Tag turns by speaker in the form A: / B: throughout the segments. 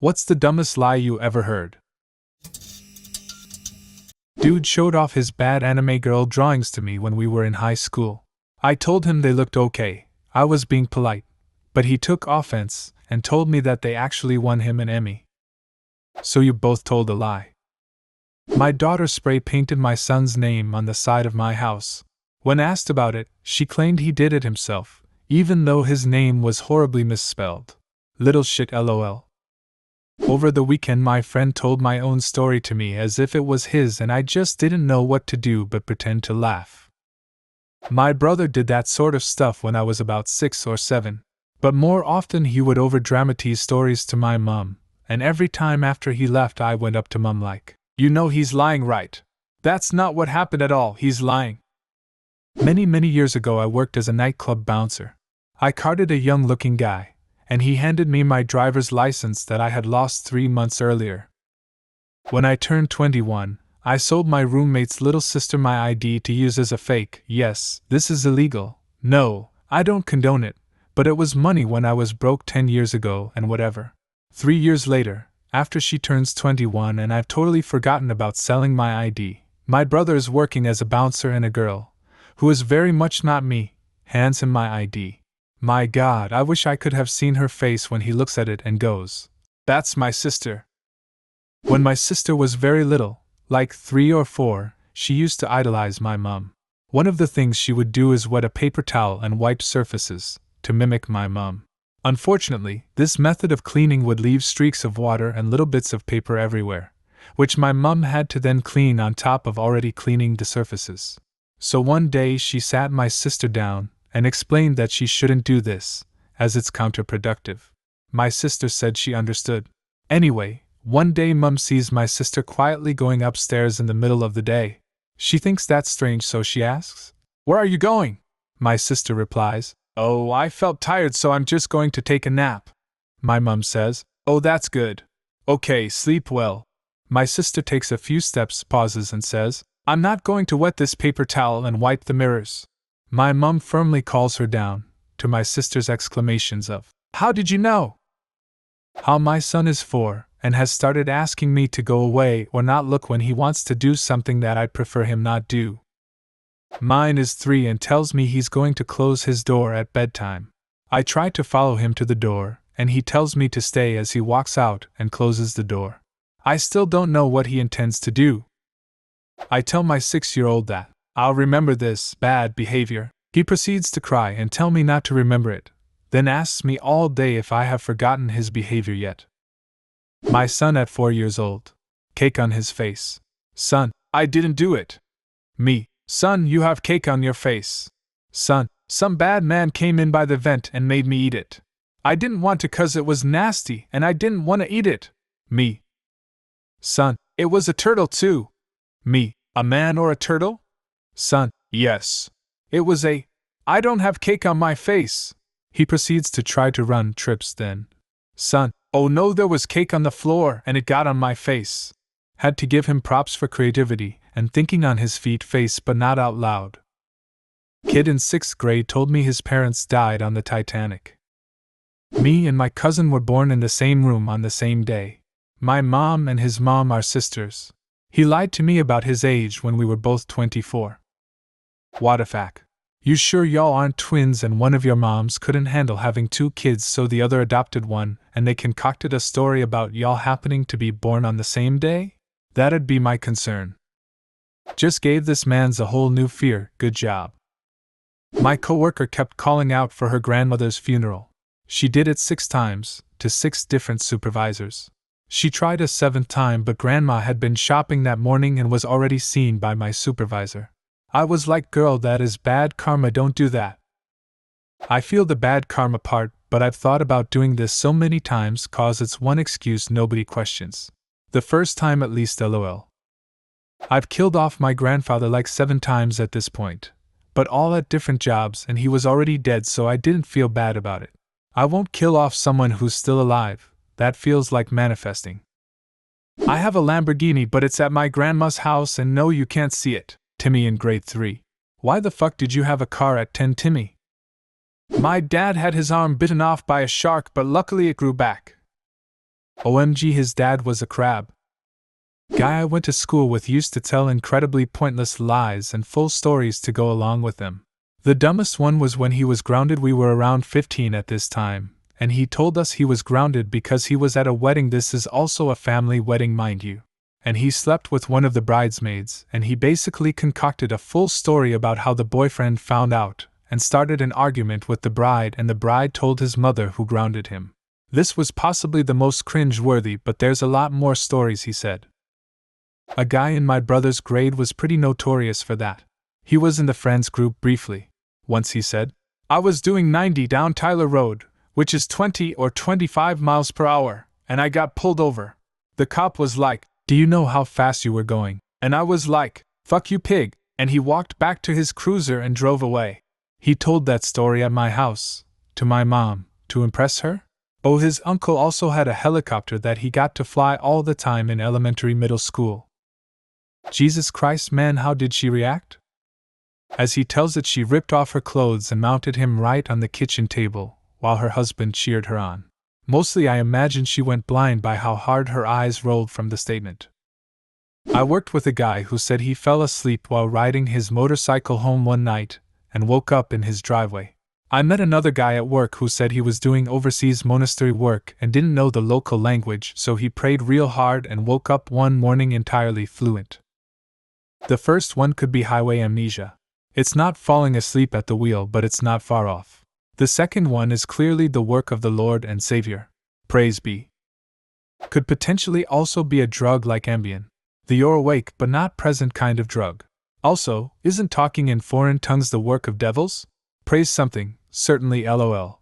A: What's the dumbest lie you ever heard? Dude showed off his bad anime girl drawings to me when we were in high school. I told him they looked okay. I was being polite. But he took offense and told me that they actually won him an Emmy. So you both told a lie. My daughter spray painted my son's name on the side of my house. When asked about it, she claimed he did it himself, even though his name was horribly misspelled. Little shit lol. Over the weekend my friend told my own story to me as if it was his and I just didn't know what to do but pretend to laugh. My brother did that sort of stuff when I was about 6 or 7. But more often he would over-dramatize stories to my mom, and every time after he left I went up to mom like, "You know he's lying, right? That's not what happened at all, he's lying." Many years ago I worked as a nightclub bouncer. I carded a young-looking guy, and he handed me my driver's license that I had lost 3 months earlier. When I turned 21, I sold my roommate's little sister my ID to use as a fake. Yes, this is illegal. No, I don't condone it, but it was money when I was broke 10 years ago and whatever. 3 years later, after she turns 21 and I've totally forgotten about selling my ID, my brother is working as a bouncer and a girl, who is very much not me, hands him my ID. My God, I wish I could have seen her face when he looks at it and goes, "That's my sister." When my sister was very little, like 3 or 4, she used to idolize my mom. One of the things she would do is wet a paper towel and wipe surfaces, to mimic my mom. Unfortunately, this method of cleaning would leave streaks of water and little bits of paper everywhere, which my mom had to then clean on top of already cleaning the surfaces. So one day she sat my sister down and explained that she shouldn't do this, as it's counterproductive. My sister said she understood. Anyway, one day Mum sees my sister quietly going upstairs in the middle of the day. She thinks that's strange, so she asks, "Where are you going?" My sister replies, "Oh, I felt tired, so I'm just going to take a nap." My mum says, "Oh, that's good. Okay, sleep well." My sister takes a few steps, pauses, and says, "I'm not going to wet this paper towel and wipe the mirrors." My mum firmly calls her down, to my sister's exclamations of, "How did you know?" How my son is 4, and has started asking me to go away or not look when he wants to do something that I'd prefer him not do. Mine is 3 and tells me he's going to close his door at bedtime. I try to follow him to the door, and he tells me to stay as he walks out and closes the door. I still don't know what he intends to do. I tell my 6-year-old that I'll remember this bad behavior. He proceeds to cry and tell me not to remember it, then asks me all day if I have forgotten his behavior yet. My son at 4 years old. Cake on his face. Son, I didn't do it. Me. Son, you have cake on your face. Son, some bad man came in by the vent and made me eat it. I didn't want to 'cause it was nasty and I didn't want to eat it. Me. Son, it was a turtle too. Me. A man or a turtle? Son, yes. It was a. I don't have cake on my face. He proceeds to try to run, trips then. Son, oh no, there was cake on the floor and it got on my face. Had to give him props for creativity and thinking on his feet face but not out loud. Kid in 6th grade told me his parents died on the Titanic. Me and my cousin were born in the same room on the same day. My mom and his mom are sisters. He lied to me about his age when we were both 24. What a fact. You sure y'all aren't twins and one of your moms couldn't handle having 2 kids so the other adopted one and they concocted a story about y'all happening to be born on the same day? That'd be my concern. Just gave this man's a whole new fear, good job. My coworker kept calling out for her grandmother's funeral. She did it 6 times, to 6 different supervisors. She tried a 7th time but Grandma had been shopping that morning and was already seen by my supervisor. I was like, girl, that is bad karma, don't do that. I feel the bad karma part, but I've thought about doing this so many times 'cause it's one excuse nobody questions. The first time at least, lol. I've killed off my grandfather like 7 times at this point, but all at different jobs and he was already dead so I didn't feel bad about it. I won't kill off someone who's still alive, that feels like manifesting. I have a Lamborghini but it's at my grandma's house and no, you can't see it. Timmy in grade 3. Why the fuck did you have a car at 10, Timmy? My dad had his arm bitten off by a shark but luckily it grew back. OMG, his dad was a crab. Guy I went to school with used to tell incredibly pointless lies and full stories to go along with them. The dumbest one was when he was grounded. We were around 15 at this time, and he told us he was grounded because he was at a wedding. This is also a family wedding, mind you. And he slept with one of the bridesmaids, and he basically concocted a full story about how the boyfriend found out, and started an argument with the bride, and the bride told his mother, who grounded him. This was possibly the most cringe-worthy, but there's a lot more stories, he said. A guy in my brother's grade was pretty notorious for that. He was in the friends group briefly. Once he said, "I was doing 90 down Tyler Road, which is 20 or 25 miles per hour, and I got pulled over. The cop was like, 'Do you know how fast you were going?' And I was like, 'Fuck you, pig,' and he walked back to his cruiser and drove away." He told that story at my house, to my mom, to impress her. Oh, his uncle also had a helicopter that he got to fly all the time in elementary middle school. Jesus Christ, man, how did she react? As he tells it, she ripped off her clothes and mounted him right on the kitchen table, while her husband cheered her on. Mostly I imagine she went blind by how hard her eyes rolled from the statement. I worked with a guy who said he fell asleep while riding his motorcycle home one night, and woke up in his driveway. I met another guy at work who said he was doing overseas monastery work and didn't know the local language, so he prayed real hard and woke up one morning entirely fluent. The first one could be highway amnesia. It's not falling asleep at the wheel, but it's not far off. The second one is clearly the work of the Lord and Savior. Praise be. Could potentially also be a drug like Ambien. The you're awake but not present kind of drug. Also, isn't talking in foreign tongues the work of devils? Praise something, certainly LOL.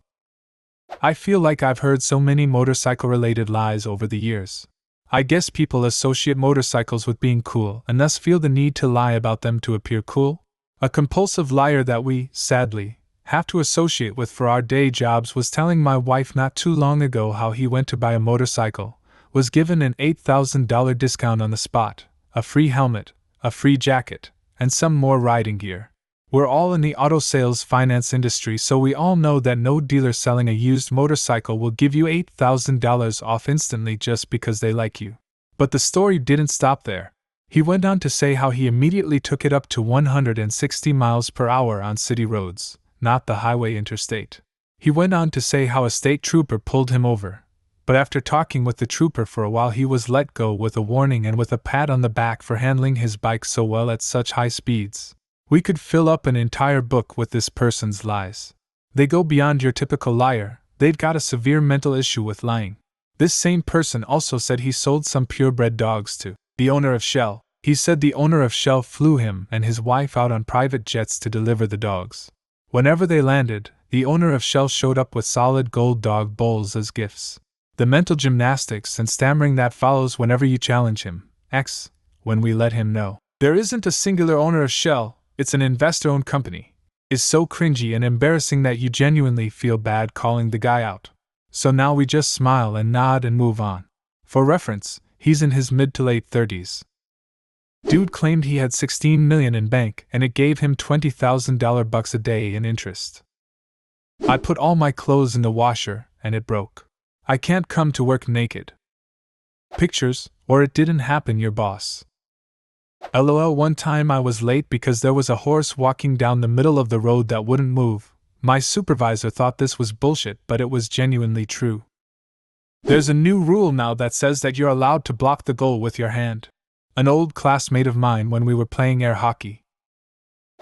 A: I feel like I've heard so many motorcycle-related lies over the years. I guess people associate motorcycles with being cool and thus feel the need to lie about them to appear cool. A compulsive liar that we, sadly, have to associate with for our day jobs was telling my wife not too long ago how he went to buy a motorcycle, was given an $8,000 discount on the spot, a free helmet, a free jacket, and some more riding gear. We're all in the auto sales finance industry, so we all know that no dealer selling a used motorcycle will give you $8,000 off instantly just because they like you. But the story didn't stop there. He went on to say how he immediately took it up to 160 miles per hour on city roads, not the highway interstate. He went on to say how a state trooper pulled him over, but after talking with the trooper for a while he was let go with a warning and with a pat on the back for handling his bike so well at such high speeds. We could fill up an entire book with this person's lies. They go beyond your typical liar, they've got a severe mental issue with lying. This same person also said he sold some purebred dogs to the owner of Shell. He said the owner of Shell flew him and his wife out on private jets to deliver the dogs. Whenever they landed, the owner of Shell showed up with solid gold dog bowls as gifts. The mental gymnastics and stammering that follows whenever you challenge him, when we let him know there isn't a singular owner of Shell, it's an investor-owned company, is so cringy and embarrassing that you genuinely feel bad calling the guy out. So now we just smile and nod and move on. For reference, he's in his mid to late 30s. Dude claimed he had $16 million in bank and it gave him $20,000 a day in interest. I put all my clothes in the washer and it broke. I can't come to work naked. Pictures, or it didn't happen, your boss. LOL. One time I was late because there was a horse walking down the middle of the road that wouldn't move. My supervisor thought this was bullshit, but it was genuinely true. There's a new rule now that says that you're allowed to block the goal with your hand. An old classmate of mine when we were playing air hockey.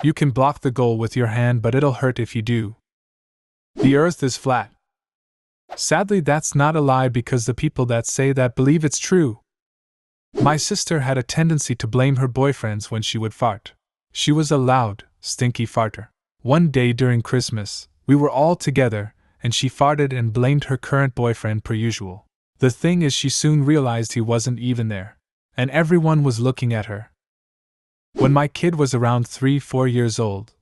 A: You can block the goal with your hand, but it'll hurt if you do. The earth is flat. Sadly, that's not a lie because the people that say that believe it's true. My sister had a tendency to blame her boyfriends when she would fart. She was a loud, stinky farter. One day during Christmas, we were all together, and she farted and blamed her current boyfriend per usual. The thing is, she soon realized he wasn't even there, and everyone was looking at her. When my kid was around 3-4 years old,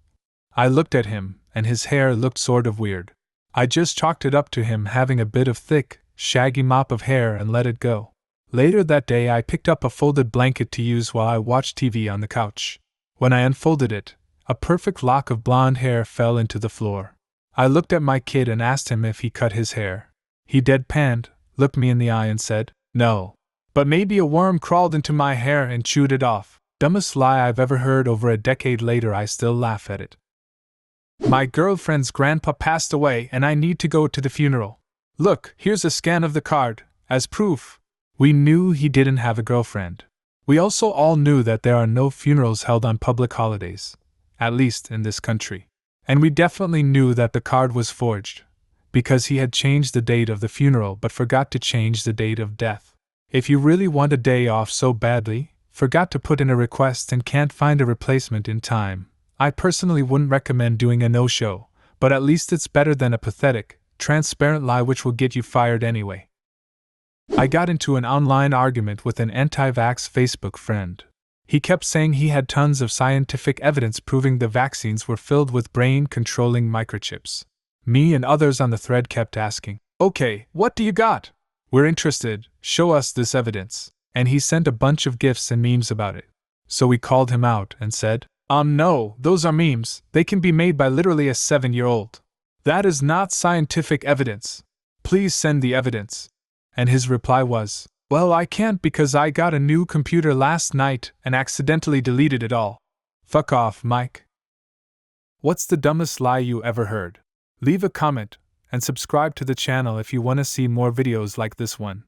A: I looked at him, and his hair looked sort of weird. I just chalked it up to him having a bit of thick, shaggy mop of hair and let it go. Later that day I picked up a folded blanket to use while I watched TV on the couch. When I unfolded it, a perfect lock of blonde hair fell into the floor. I looked at my kid and asked him if he cut his hair. He deadpanned, looked me in the eye and said, "No. But maybe a worm crawled into my hair and chewed it off." Dumbest lie I've ever heard. Over a decade later, I still laugh at it. My girlfriend's grandpa passed away and I need to go to the funeral. Look, here's a scan of the card, as proof. We knew he didn't have a girlfriend. We also all knew that there are no funerals held on public holidays, at least in this country. And we definitely knew that the card was forged, because he had changed the date of the funeral but forgot to change the date of death. If you really want a day off so badly, forgot to put in a request and can't find a replacement in time, I personally wouldn't recommend doing a no-show, but at least it's better than a pathetic, transparent lie which will get you fired anyway. I got into an online argument with an anti-vax Facebook friend. He kept saying he had tons of scientific evidence proving the vaccines were filled with brain-controlling microchips. Me and others on the thread kept asking, "Okay, what do you got? We're interested, show us this evidence." And he sent a bunch of GIFs and memes about it. So we called him out and said, No, those are memes. They can be made by literally a 7-year-old. That is not scientific evidence. Please send the evidence." And his reply was, "Well, I can't because I got a new computer last night and accidentally deleted it all." Fuck off, Mike. What's the dumbest lie you ever heard? Leave a comment and subscribe to the channel if you want to see more videos like this one.